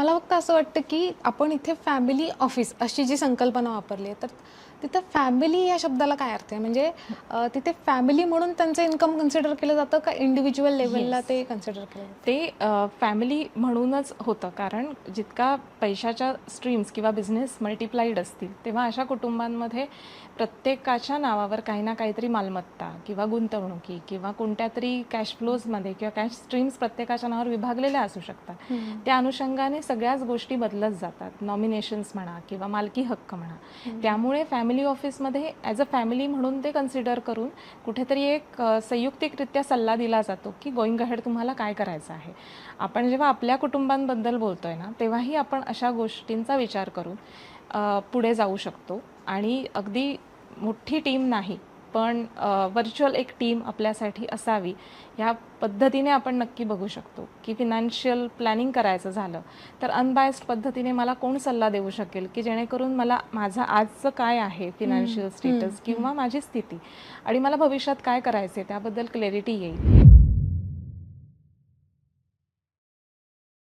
मला फक्त असं वाटतं की आपण इथे फॅमिली ऑफिस अशी जी संकल्पना वापरली आहे, तर तिथं फॅमिली या शब्दाला काय अर्थ आहे? म्हणजे तिथे फॅमिली म्हणून त्यांचं इन्कम कन्सिडर केलं जातं का इंडिव्हिज्युअल लेवलला येस. ते कन्सिडर केलं जातं? ते फॅमिली म्हणूनच होतं, कारण जितका पैशाच्या स्ट्रीम्स किंवा बिझनेस मल्टिप्लाईड असतील तेव्हा अशा कुटुंबांमध्ये प्रत्येकाच्या नावावर काही ना काहीतरी मालमत्ता किंवा गुंतवणुकी किंवा कोणत्या तरी कॅश फ्लोजमध्ये किंवा कॅश स्ट्रीम्स प्रत्येकाच्या नावावर विभागलेल्या असू शकतात. त्या अनुषंगाने सगळ्याच गोष्टी बदलत जातात, नॉमिनेशन्स म्हणा किंवा मालकी हक्क म्हणा. त्यामुळे फॅमिली ऑफिसमध्ये ॲज अ फॅमिली म्हणून ते कन्सिडर करून कुठेतरी एक संयुक्तिकरित्या सल्ला दिला जातो की गोईंग अहेड तुम्हाला काय करायचं आहे. आपण जेव्हा आपल्या कुटुंबांबद्दल बोलतोय ना, तेव्हाही आपण अशा गोष्टींचा विचार करून पुढे जाऊ शकतो. आणि अगदी मोठी टीम नाही, पण व्हर्च्युअल एक टीम आपल्यासाठी असावी ह्या पद्धतीने आपण नक्की बघू शकतो की फिनान्शियल प्लॅनिंग करायचं झालं तर अनबायस्ड पद्धतीने मला कोण सल्ला देऊ शकेल की जेणेकरून मला माझं आजचं काय आहे फिनान्शियल स्टेटस किंवा माझी स्थिती आणि मला भविष्यात काय करायचे त्याबद्दल क्लॅरिटी येईल.